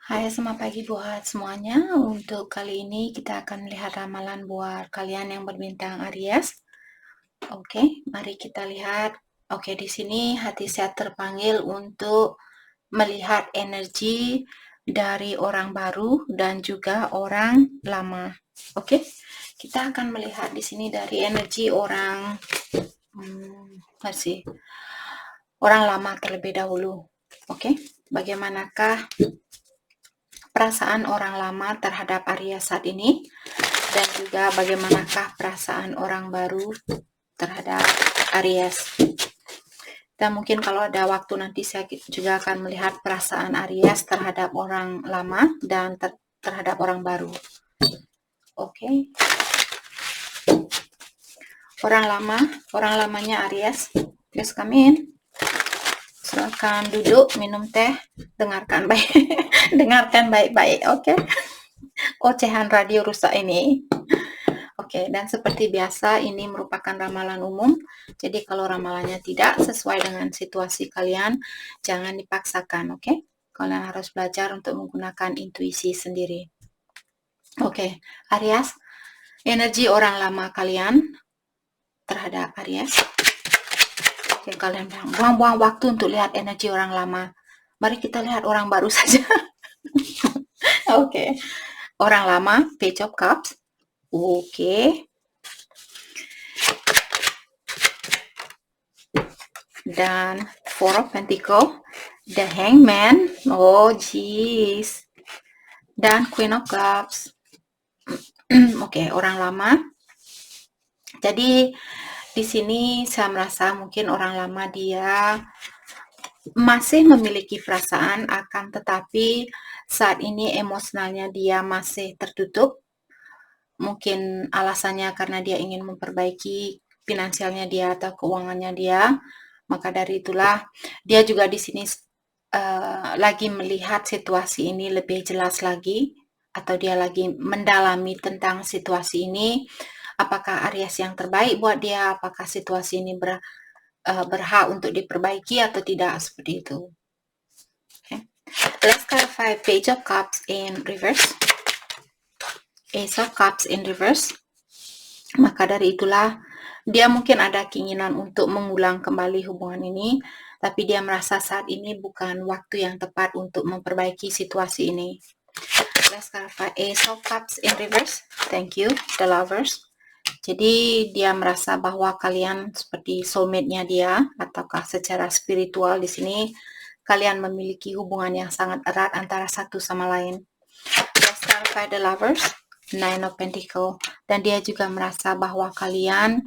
Hai, selamat pagi buat semuanya. Untuk kali ini kita akan melihat ramalan buat kalian yang berbintang Aries. Oke, mari kita lihat. Oke, di sini hati saya terpanggil untuk melihat energi dari orang baru dan juga orang lama. Oke, kita akan melihat di sini dari energi orang lama terlebih dahulu. Oke, bagaimanakah perasaan orang lama terhadap Aries saat ini, dan juga bagaimanakah perasaan orang baru terhadap Aries. Dan mungkin kalau ada waktu nanti saya juga akan melihat perasaan Aries terhadap orang lama dan terhadap orang baru. Oke. Orang lamanya Aries, please come in. Silakan duduk, minum teh, dengarkan baik-baik, oke? Ocehan radio rusak ini. Oke, dan seperti biasa ini merupakan ramalan umum. Jadi kalau ramalannya tidak sesuai dengan situasi kalian, jangan dipaksakan, oke? Kalian harus belajar untuk menggunakan intuisi sendiri. Oke, Aries, energi orang lama kalian terhadap Aries. Oke, kalian bilang, buang-buang waktu untuk lihat energi orang lama. Mari kita lihat orang baru saja. Oke, orang lama, Page of Cups. Oke. Dan Four of Pentacles, The Hangman, oh jeez, dan Queen of Cups. Oke, orang lama. Jadi di sini saya merasa mungkin orang lama dia masih memiliki perasaan, akan tetapi saat ini emosionalnya dia masih tertutup. Mungkin alasannya karena dia ingin memperbaiki finansialnya dia atau keuangannya dia. Maka dari itulah dia juga di sini lagi melihat situasi ini lebih jelas lagi, atau dia lagi mendalami tentang situasi ini. Apakah Aries yang terbaik buat dia? Apakah situasi ini berhak untuk diperbaiki atau tidak, seperti itu. Okay. Let's clarify Page of Cups in reverse, Ace of Cups in reverse. Maka dari itulah dia mungkin ada keinginan untuk mengulang kembali hubungan ini, tapi dia merasa saat ini bukan waktu yang tepat untuk memperbaiki situasi ini. Let's clarify Ace of Cups in reverse. Thank you, the Lovers. Jadi dia merasa bahwa kalian seperti soulmate-nya dia, ataukah secara spiritual di sini kalian memiliki hubungan yang sangat erat antara satu sama lain. Let's clarify the Lovers, Nine of Pentacles. Dan dia juga merasa bahwa kalian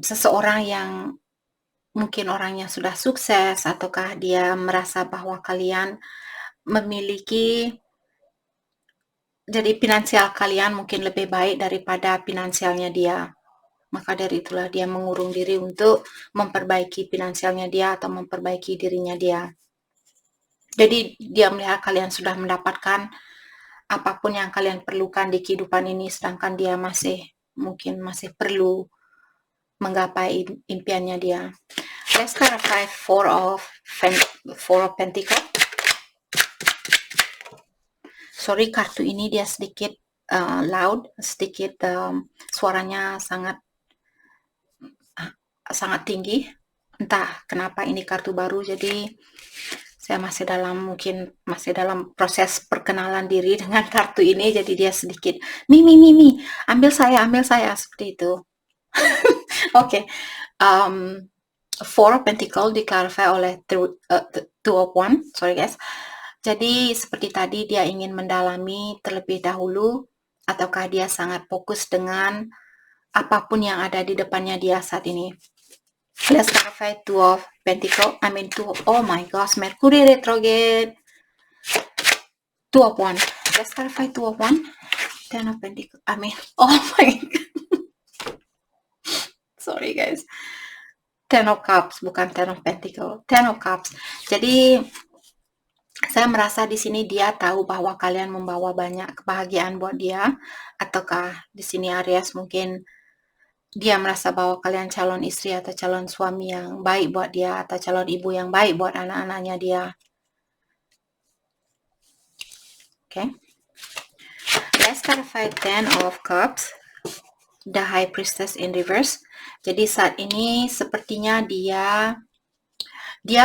seseorang yang mungkin orangnya sudah sukses, ataukah dia merasa bahwa kalian memiliki, jadi finansial kalian mungkin lebih baik daripada finansialnya dia. Maka dari itulah dia mengurung diri untuk memperbaiki finansialnya dia atau memperbaiki dirinya dia. Jadi dia melihat kalian sudah mendapatkan apapun yang kalian perlukan di kehidupan ini, sedangkan dia mungkin masih perlu menggapai impiannya dia. Let's clarify Four of Pentacles. Sorry, kartu ini dia sedikit loud, sedikit suaranya sangat tinggi. Entah kenapa ini kartu baru, jadi saya masih dalam proses perkenalan diri dengan kartu ini, jadi dia sedikit Mimi, ambil saya seperti itu. Oke. Four of Pentacles diklarifikasi oleh Two of Wands. Sorry guys. Jadi seperti tadi dia ingin mendalami terlebih dahulu, ataukah dia sangat fokus dengan apapun yang ada di depannya dia saat ini. Let's clarify Two of Pentacles. Oh my gosh, Mercury retrograde. Two of Wands. Let's clarify Two of Wands. Ten of Pentacles. Oh my god. Sorry guys. Ten of Cups, bukan Ten of Pentacles. Ten of Cups. Jadi saya merasa di sini dia tahu bahwa kalian membawa banyak kebahagiaan buat dia, ataukah di sini Aries mungkin dia merasa bahwa kalian calon istri atau calon suami yang baik buat dia, atau calon ibu yang baik buat anak-anaknya dia. Okay. Let's clarify Ten of Cups, the High Priestess in reverse. Jadi saat ini sepertinya dia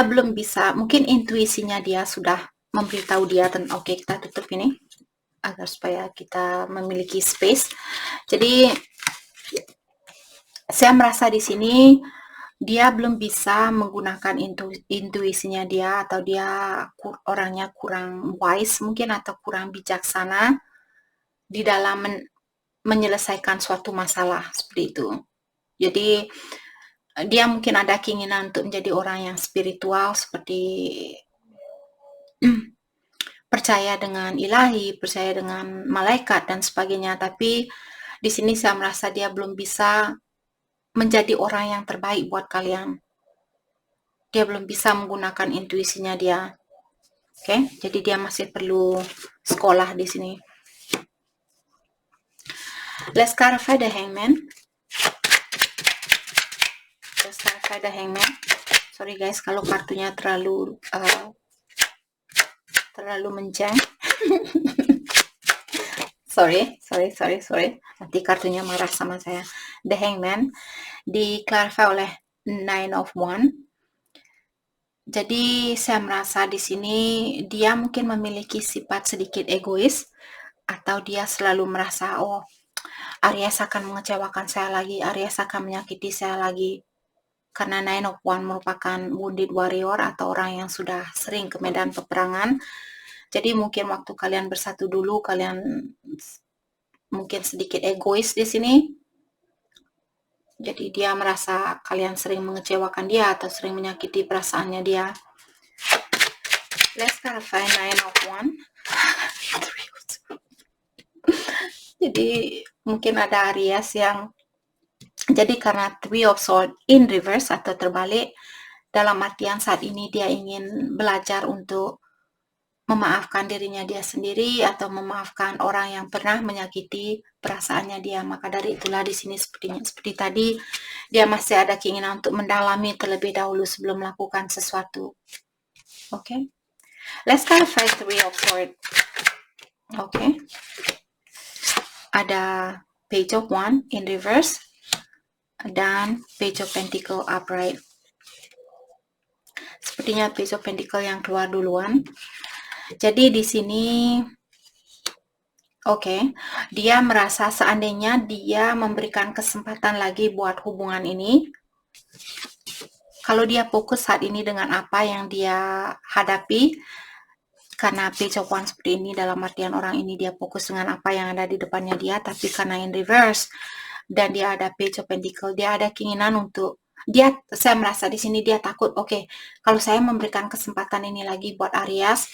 belum bisa, mungkin intuisinya dia sudah memberitahu dia tentang, oke, kita tutup ini agar supaya kita memiliki space. Jadi saya merasa di sini dia belum bisa menggunakan intuisinya dia, atau dia orangnya kurang wise mungkin, atau kurang bijaksana di dalam menyelesaikan suatu masalah seperti itu. Jadi dia mungkin ada keinginan untuk menjadi orang yang spiritual, seperti percaya dengan ilahi, percaya dengan malaikat dan sebagainya, tapi di sini saya merasa dia belum bisa menjadi orang yang terbaik buat kalian. Dia belum bisa menggunakan intuisinya dia. Oke, jadi dia masih perlu sekolah di sini. Let's clarify the Hangman. Let's clarify the Hangman. Sorry guys, kalau kartunya terlalu menjeng. sorry. Nanti kartunya marah sama saya. The Hangman di-clarify oleh Nine of Wands. Jadi saya merasa di sini dia mungkin memiliki sifat sedikit egois, atau dia selalu merasa, oh, Aries akan mengecewakan saya lagi, Aries akan menyakiti saya lagi. Karena Nine of Wands merupakan wounded warrior, atau orang yang sudah sering ke medan peperangan. Jadi mungkin waktu kalian bersatu dulu, kalian mungkin sedikit egois di sini. Jadi dia merasa kalian sering mengecewakan dia atau sering menyakiti perasaannya dia. Let's clarify Nine of Wands. Jadi mungkin ada Aries yang, jadi karena Three of Swords in reverse atau terbalik, dalam artian saat ini dia ingin belajar untuk memaafkan dirinya dia sendiri, atau memaafkan orang yang pernah menyakiti perasaannya dia. Maka dari itulah di sini seperti tadi, dia masih ada keinginan untuk mendalami terlebih dahulu sebelum melakukan sesuatu. Okay. Let's clarify Three of Swords. Okay. Ada Page of Wands in reverse dan Page of Pentacle upright. Sepertinya Page of Pentacle yang keluar duluan. Jadi di sini, oke, dia merasa seandainya dia memberikan kesempatan lagi buat hubungan ini, kalau dia fokus saat ini dengan apa yang dia hadapi, karena Page of Wands seperti ini, dalam artian orang ini dia fokus dengan apa yang ada di depannya dia, tapi karena in reverse dan dia ada Page of Pentacle, dia ada keinginan untuk saya merasa di sini dia takut, oke, kalau saya memberikan kesempatan ini lagi buat Aries,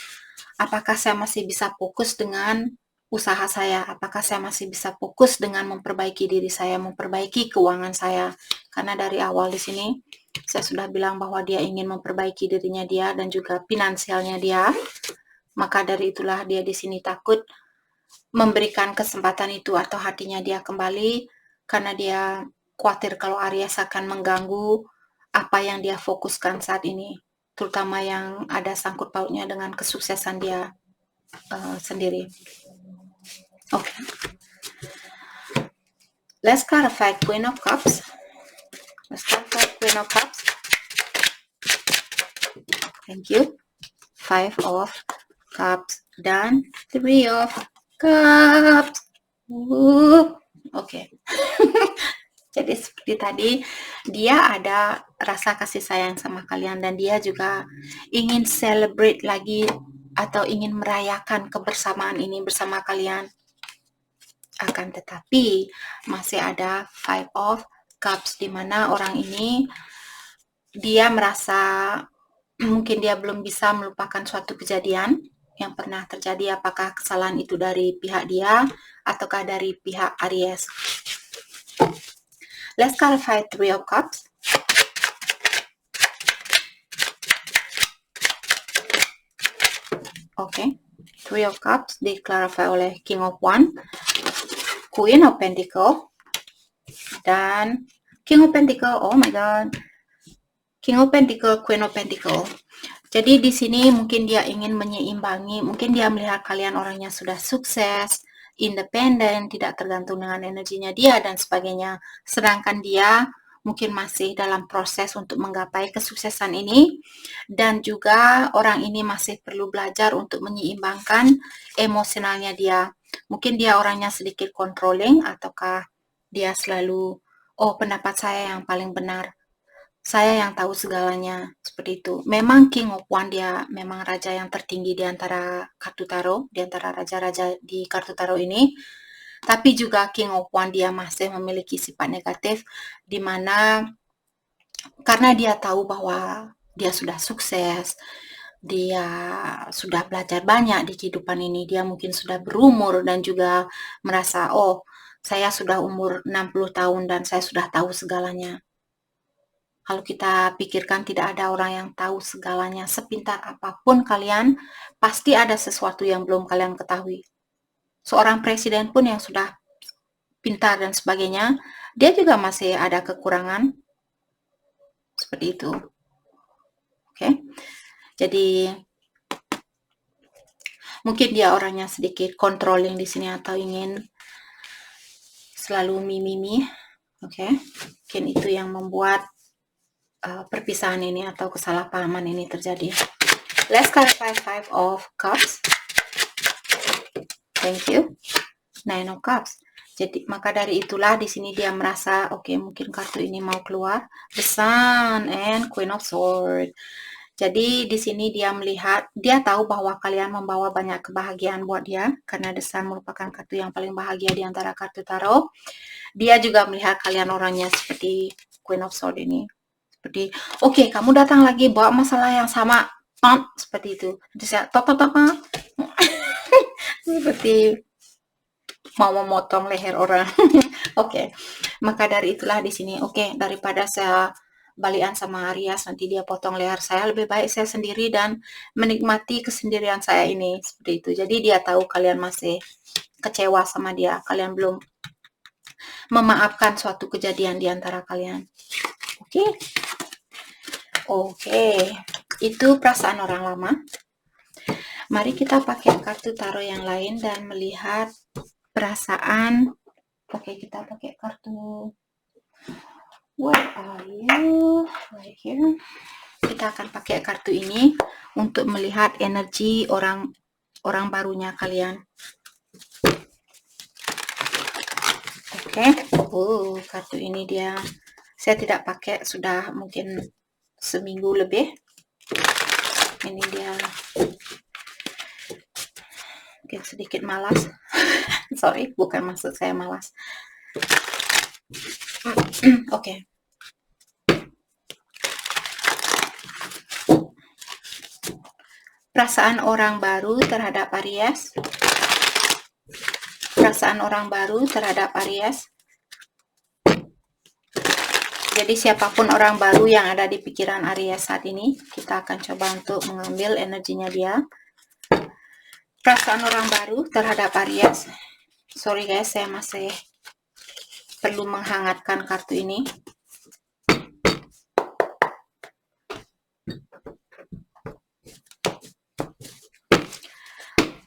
apakah saya masih bisa fokus dengan usaha saya? Apakah saya masih bisa fokus dengan memperbaiki diri saya, memperbaiki keuangan saya? Karena dari awal di sini saya sudah bilang bahwa dia ingin memperbaiki dirinya dia dan juga finansialnya dia. Maka dari itulah dia di sini takut memberikan kesempatan itu atau hatinya dia kembali, karena dia khawatir kalau Aries akan mengganggu apa yang dia fokuskan saat ini, terutama yang ada sangkut pautnya dengan kesuksesan dia sendiri. Okay. Let's clarify Queen of Cups. Thank you. Five of Cups dan Three of Cups. Oke. Jadi seperti tadi, dia ada rasa kasih sayang sama kalian dan dia juga ingin celebrate lagi atau ingin merayakan kebersamaan ini bersama kalian. Akan tetapi masih ada Five of Cups, di mana orang ini dia merasa mungkin dia belum bisa melupakan suatu kejadian yang pernah terjadi. Apakah kesalahan itu dari pihak dia ataukah dari pihak Aries? Let's clarify Three of Cups. Okay, Three of Cups di-clarify oleh King of Wands, Queen of Pentacle, dan King of Pentacle. Oh my God, King of Pentacle, Queen of Pentacle. Jadi di sini mungkin dia ingin menyeimbangi, mungkin dia melihat kalian orangnya sudah sukses, independen, tidak tergantung dengan energinya dia dan sebagainya. Sedangkan dia mungkin masih dalam proses untuk menggapai kesuksesan ini, dan juga orang ini masih perlu belajar untuk menyeimbangkan emosionalnya dia. Mungkin dia orangnya sedikit controlling, ataukah dia selalu, oh pendapat saya yang paling benar, saya yang tahu segalanya, seperti itu. Memang King of One dia memang raja yang tertinggi di antara kartu tarot, di antara raja-raja di kartu tarot ini. Tapi juga King of One dia masih memiliki sifat negatif, di mana karena dia tahu bahwa dia sudah sukses, dia sudah belajar banyak di kehidupan ini, dia mungkin sudah berumur dan juga merasa, oh saya sudah umur 60 tahun dan saya sudah tahu segalanya. Kalau kita pikirkan tidak ada orang yang tahu segalanya, sepintar apapun kalian, pasti ada sesuatu yang belum kalian ketahui. Seorang presiden pun yang sudah pintar dan sebagainya, dia juga masih ada kekurangan. Seperti itu. Oke. Jadi mungkin dia orangnya sedikit controlling di sini atau ingin selalu mimimi. Oke. Mungkin itu yang membuat perpisahan ini atau kesalahpahaman ini terjadi. Let's clarify 5 of Cups. Thank you. 9 of Cups. Jadi maka dari itulah di sini dia merasa oke, mungkin kartu ini mau keluar. The Sun and Queen of Swords. Jadi di sini dia melihat, dia tahu bahwa kalian membawa banyak kebahagiaan buat dia karena The Sun merupakan kartu yang paling bahagia di antara kartu tarot. Dia juga melihat kalian orangnya seperti Queen of Swords ini. Seperti, oke, kamu datang lagi bawa masalah yang sama, seperti itu. Jadi saya seperti mau memotong leher orang. Oke, maka dari itulah di sini, oke, daripada saya balikan sama Aries, nanti dia potong leher saya, lebih baik saya sendiri dan menikmati kesendirian saya ini, seperti itu. Jadi dia tahu kalian masih kecewa sama dia, kalian belum memaafkan suatu kejadian di antara kalian. Oke. Oke, itu perasaan orang lama. Mari kita pakai kartu tarot yang lain dan melihat perasaan. Oke, kita pakai kartu. Where are you? Right here. Kita akan pakai kartu ini untuk melihat energi orang barunya kalian. Oke. Kartu ini dia saya tidak pakai sudah mungkin seminggu lebih. Ini dia mungkin sedikit malas. Sorry, bukan maksud saya malas. Oke. Perasaan orang baru terhadap Aries. Perasaan orang baru terhadap Aries. Jadi siapapun orang baru yang ada di pikiran Aries saat ini, kita akan coba untuk mengambil energinya dia. Perasaan orang baru terhadap Aries. Sorry guys, saya masih perlu menghangatkan kartu ini.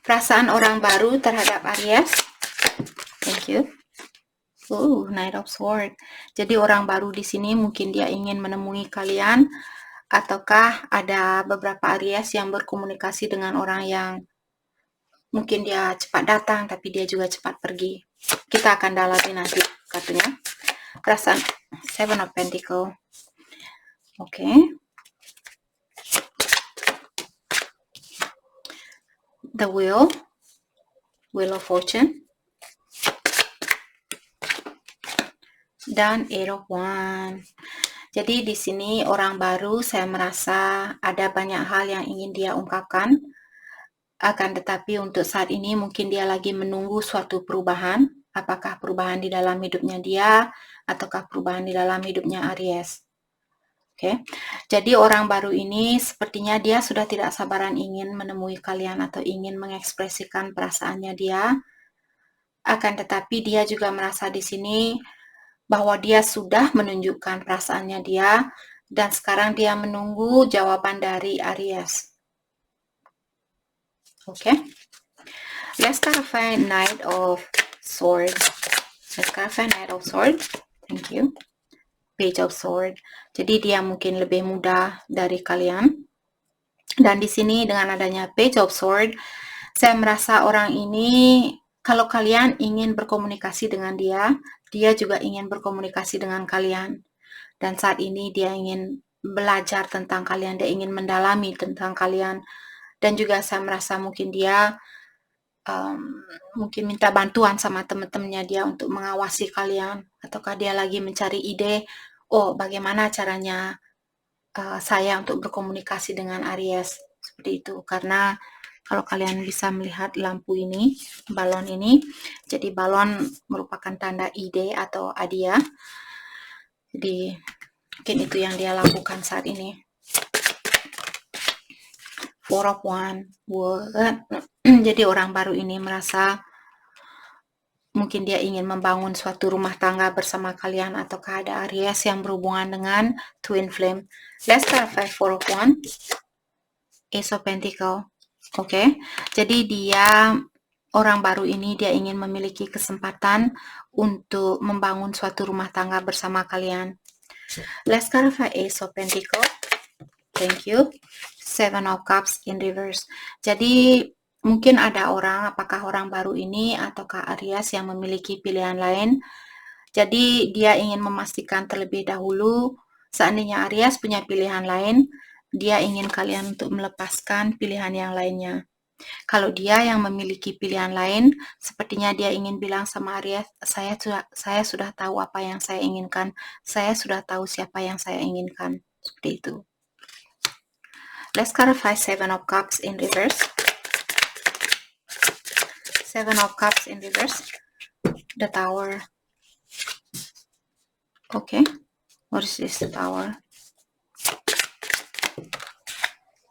Perasaan orang baru terhadap Aries. Thank you. Knight of Swords. Jadi orang baru di sini mungkin dia ingin menemui kalian, ataukah ada beberapa Aries yang berkomunikasi dengan orang yang mungkin dia cepat datang tapi dia juga cepat pergi. Kita akan dalami nanti kartunya. Perasaan Seven of Pentacles. Oke. The Wheel of Fortune. Dan Eight of Wands. Jadi di sini orang baru saya merasa ada banyak hal yang ingin dia ungkapkan. Akan tetapi untuk saat ini mungkin dia lagi menunggu suatu perubahan. Apakah perubahan di dalam hidupnya dia ataukah perubahan di dalam hidupnya Aries. Oke. Jadi orang baru ini sepertinya dia sudah tidak sabaran ingin menemui kalian atau ingin mengekspresikan perasaannya dia. Akan tetapi dia juga merasa di sini bahwa dia sudah menunjukkan perasaannya dia Dan sekarang dia menunggu jawaban dari Aries. Oke. Let's clarify Knight of Sword. Let's clarify Knight of Sword. Thank you. Page of Sword. Jadi dia mungkin lebih muda dari kalian. Dan di sini dengan adanya Page of Sword, saya merasa orang ini, kalau kalian ingin berkomunikasi dengan dia, dia juga ingin berkomunikasi dengan kalian. Dan saat ini dia ingin belajar tentang kalian, dia ingin mendalami tentang kalian. Dan juga saya merasa mungkin dia mungkin minta bantuan sama teman-temannya dia untuk mengawasi kalian, ataukah dia lagi mencari ide, oh bagaimana caranya saya untuk berkomunikasi dengan Aries, seperti itu. Karena kalau kalian bisa melihat lampu ini, balon ini, jadi balon merupakan tanda ide atau idea. Jadi mungkin itu yang dia lakukan saat ini. Four of Wands. Jadi orang baru ini merasa mungkin dia ingin membangun suatu rumah tangga bersama kalian, ataukah ada Aries yang berhubungan dengan Twin Flame. Let's clarify Four of Wands. Ace of Pentacle. Oke, jadi dia, orang baru ini, dia ingin memiliki kesempatan untuk membangun suatu rumah tangga bersama kalian. Let's clarify Ace of Pentacle. Thank you. Seven of Cups in reverse. Jadi mungkin ada orang, apakah orang baru ini ataukah Aries yang memiliki pilihan lain. Jadi dia ingin memastikan terlebih dahulu, seandainya Aries punya pilihan lain, dia ingin kalian untuk melepaskan pilihan yang lainnya. Kalau dia yang memiliki pilihan lain, sepertinya dia ingin bilang sama Aries, saya sudah tahu apa yang saya inginkan, saya sudah tahu siapa yang saya inginkan. Seperti itu. Let's clarify Seven of Cups in reverse. Seven of Cups in reverse. The Tower. Okay. What is this? The Tower.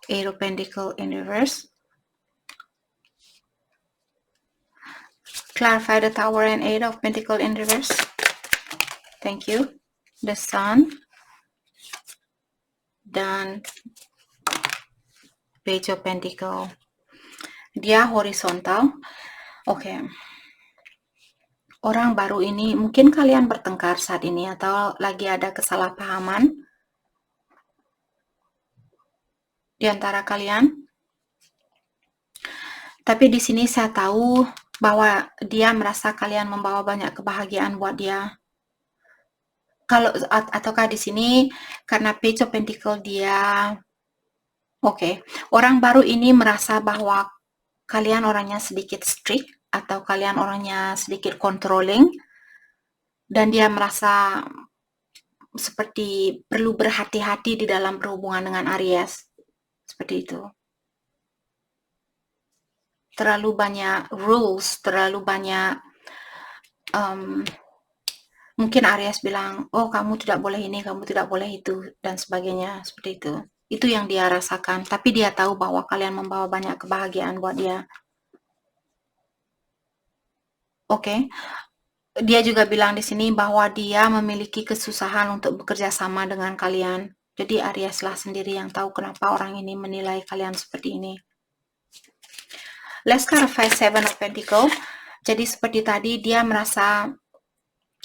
Eight of Pentacles in reverse. Clarify the Tower and Eight of Pentacles in reverse. Thank you. The Sun. Dan Page of Pentacles. Dia horizontal. Oke. Orang baru ini, mungkin kalian bertengkar saat ini atau lagi ada kesalahpahaman di antara kalian. Tapi di sini saya tahu bahwa dia merasa kalian membawa banyak kebahagiaan buat dia. Kalau ataukah di sini karena Page of Pentacles dia orang baru ini merasa bahwa kalian orangnya sedikit strict atau kalian orangnya sedikit controlling, dan dia merasa seperti perlu berhati-hati di dalam berhubungan dengan Aries. Seperti itu. Terlalu banyak rules, terlalu banyak mungkin Aries bilang, oh kamu tidak boleh ini, kamu tidak boleh itu, dan sebagainya, seperti itu. Itu yang dia rasakan, tapi dia tahu bahwa kalian membawa banyak kebahagiaan buat dia. Dia juga bilang di sini bahwa dia memiliki kesusahan untuk bekerja sama dengan kalian. Jadi Aries lah sendiri yang tahu kenapa orang ini menilai kalian seperti ini. Let's clarify Seven of Pentacles. Jadi seperti tadi, dia merasa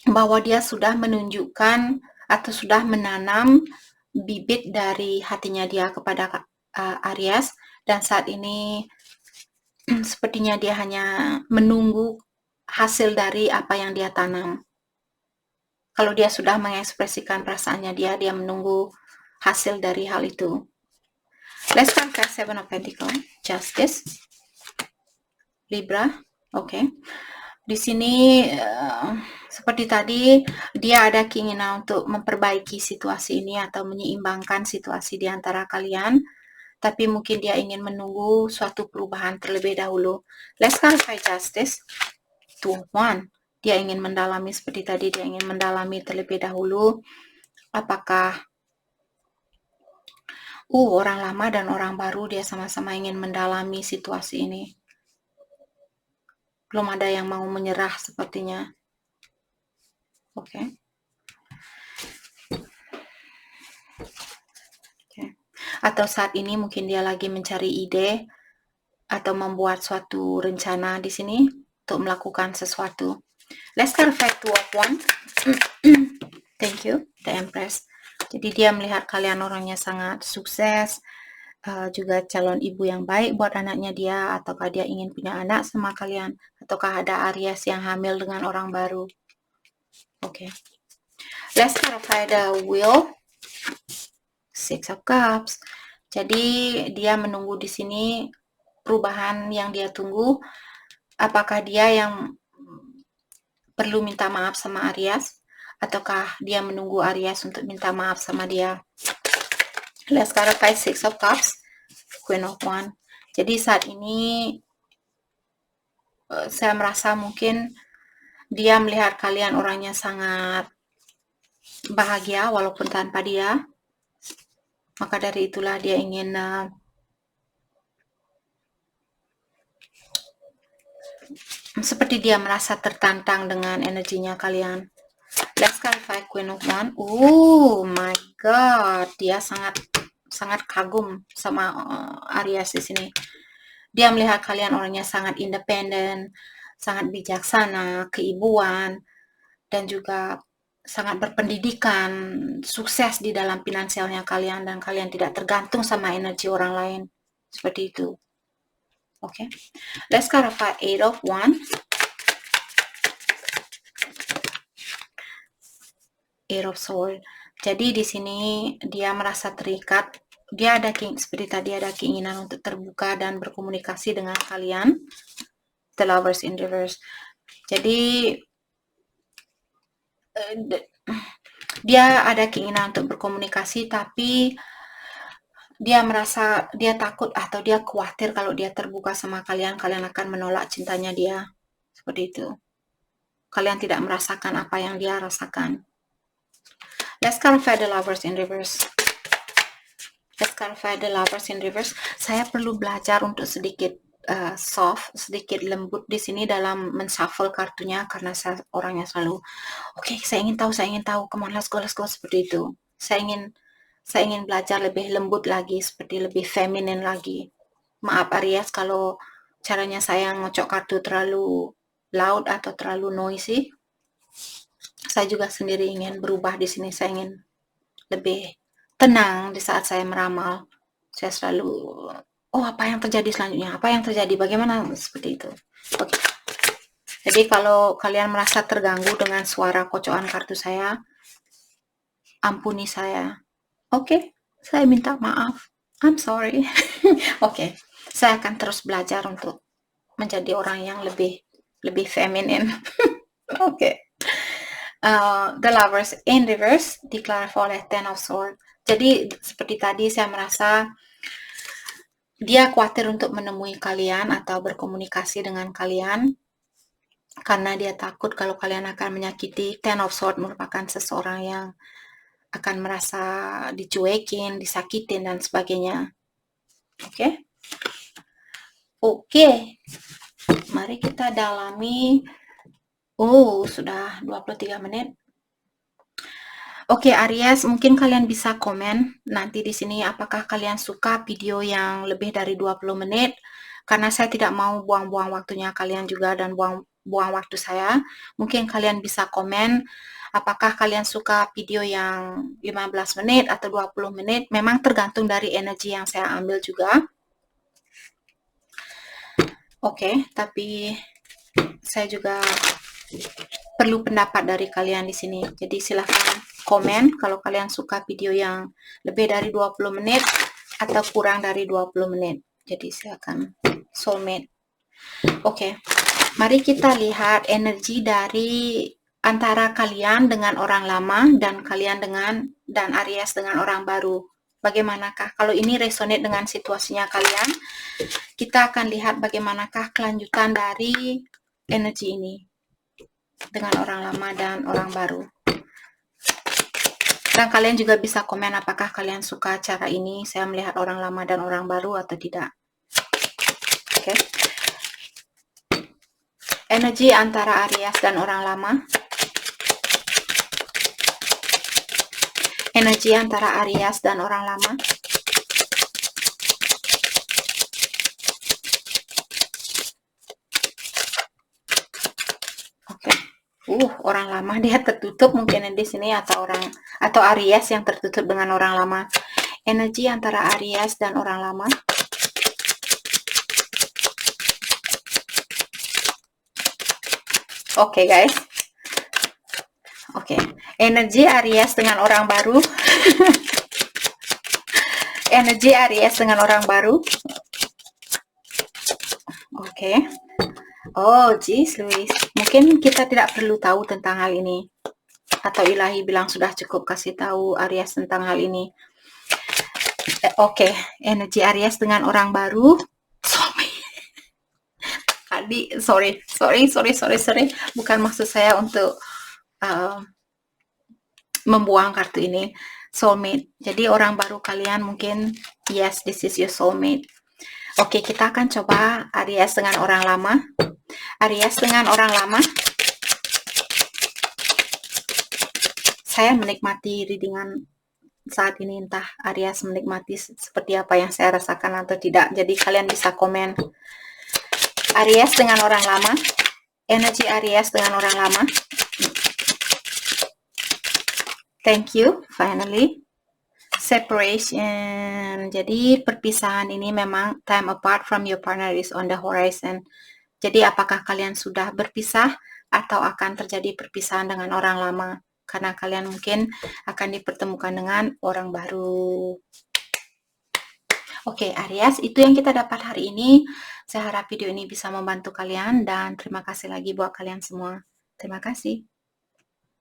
bahwa dia sudah menunjukkan atau sudah menanam bibit dari hatinya dia kepada Aries, dan saat ini sepertinya dia hanya menunggu hasil dari apa yang dia tanam. Kalau dia sudah mengekspresikan perasaannya dia menunggu hasil dari hal itu. Let's compare Seven of Pentacles, Justice, Libra. Di sini seperti tadi, dia ada keinginan untuk memperbaiki situasi ini atau menyeimbangkan situasi di antara kalian, tapi mungkin dia ingin menunggu suatu perubahan terlebih dahulu. Let's clarify Justice. Two of Wands. Dia ingin mendalami seperti tadi, dia ingin mendalami terlebih dahulu apakah orang lama dan orang baru, dia sama-sama ingin mendalami situasi ini. Belum ada yang mau menyerah sepertinya. Atau saat ini mungkin dia lagi mencari ide atau membuat suatu rencana di sini untuk melakukan sesuatu. Let's clarify Two of Wands. Thank you, the Empress. Jadi dia melihat kalian orangnya sangat sukses, juga calon ibu yang baik buat anaknya dia, ataukah dia ingin punya anak sama kalian, ataukah ada Aries yang hamil dengan orang baru. Oke. Let's clarify the Wheel. Six of Cups. Jadi dia menunggu di sini perubahan yang dia tunggu. Apakah dia yang perlu minta maaf sama Aries, ataukah dia menunggu Aries untuk minta maaf sama dia? Let's clarify Six of Cups, Queen of Wands. Jadi saat ini saya merasa mungkin dia melihat kalian orangnya sangat bahagia walaupun tanpa dia. Maka dari itulah dia ingin seperti dia merasa tertantang dengan energinya kalian. Let's clarify Queen of Wands. Oh my God, dia sangat kagum sama Aries di sini. Dia melihat kalian orangnya sangat independen, sangat bijaksana, keibuan, dan juga sangat berpendidikan, sukses di dalam finansialnya kalian, dan kalian tidak tergantung sama energi orang lain. Seperti itu. Oke. Let's clarify Eight of Wands. Eight of Swords. Jadi di sini dia merasa terikat. Dia ada seperti tadi ada keinginan untuk terbuka dan berkomunikasi dengan kalian. The Lovers in Reverse. Jadi dia ada keinginan untuk berkomunikasi, tapi dia merasa dia takut atau dia khawatir kalau dia terbuka sama kalian, kalian akan menolak cintanya dia. Seperti itu. Kalian tidak merasakan apa yang dia rasakan. Let's clarify the Lovers in Reverse. Let's clarify the Lovers in Reverse. Saya perlu belajar untuk sedikit soft, sedikit lembut di sini dalam menshuffle kartunya, karena saya orangnya selalu saya ingin tahu, come on, let's go, seperti itu. Saya ingin belajar lebih lembut lagi, seperti lebih feminin lagi. Maaf Aries kalau caranya saya ngocok kartu terlalu loud atau terlalu noisy. Saya juga sendiri ingin berubah di sini. Saya ingin lebih tenang di saat saya meramal. Saya selalu apa yang terjadi selanjutnya? Apa yang terjadi? Bagaimana? Seperti itu. Oke. Jadi kalau kalian merasa terganggu dengan suara kocokan kartu saya, ampuni saya. Oke, saya minta maaf. I'm sorry. Oke, saya akan terus belajar untuk menjadi orang yang lebih feminin. Oke. The Lovers in Reverse declare oleh Ten of Swords. Jadi seperti tadi saya merasa dia khawatir untuk menemui kalian atau berkomunikasi dengan kalian karena dia takut kalau kalian akan menyakiti. Ten of Swords merupakan seseorang yang akan merasa dicuekin, disakitin, dan sebagainya. Oke. Mari kita dalami. Sudah 23 menit. Oke, Aries, mungkin kalian bisa komen nanti di sini apakah kalian suka video yang lebih dari 20 menit, karena saya tidak mau buang-buang waktunya kalian juga dan buang waktu saya. Mungkin kalian bisa komen apakah kalian suka video yang 15 menit atau 20 menit. Memang tergantung dari energi yang saya ambil juga. Oke, tapi saya juga perlu pendapat dari kalian di sini. Jadi silahkan komen kalau kalian suka video yang lebih dari 20 menit atau kurang dari 20 menit. Jadi silakan soulmate. Oke. Mari kita lihat energi dari antara kalian dengan orang lama dan kalian dan Aries dengan orang baru. Bagaimanakah kalau ini resonate dengan situasinya kalian? Kita akan lihat bagaimanakah kelanjutan dari energi ini dengan orang lama dan orang baru. Dan kalian juga bisa komen apakah kalian suka cara ini, saya melihat orang lama dan orang baru atau tidak. Oke. Energi antara Aries dan orang lama. Energi antara Aries dan orang lama. orang lama dia tertutup mungkin di sini, atau Aries yang tertutup dengan orang lama. Energi antara Aries dan orang lama. Oke, guys. Oke, energi Aries dengan orang baru. Energi Aries dengan orang baru. Oke. Oh, jeez, Luis. Mungkin kita tidak perlu tahu tentang hal ini. Atau ilahi bilang sudah cukup kasih tahu Aries tentang hal ini. Oke, energi Aries dengan orang baru. Tadi, sorry. Bukan maksud saya untuk membuang kartu ini. Soulmate. Jadi orang baru kalian mungkin, yes, this is your soulmate. Oke, kita akan coba Aries dengan orang lama. Aries dengan orang lama. Saya menikmati readingan saat ini, entah Aries menikmati seperti apa yang saya rasakan atau tidak. Jadi kalian bisa komen. Aries dengan orang lama. Energi Aries dengan orang lama. Thank you, finally. Separation. Jadi perpisahan ini memang time apart from your partner is on the horizon. Jadi apakah kalian sudah berpisah atau akan terjadi perpisahan dengan orang lama? Karena kalian mungkin akan dipertemukan dengan orang baru. Oke, Aries, itu yang kita dapat hari ini. Saya harap video ini bisa membantu kalian dan terima kasih lagi buat kalian semua. Terima kasih.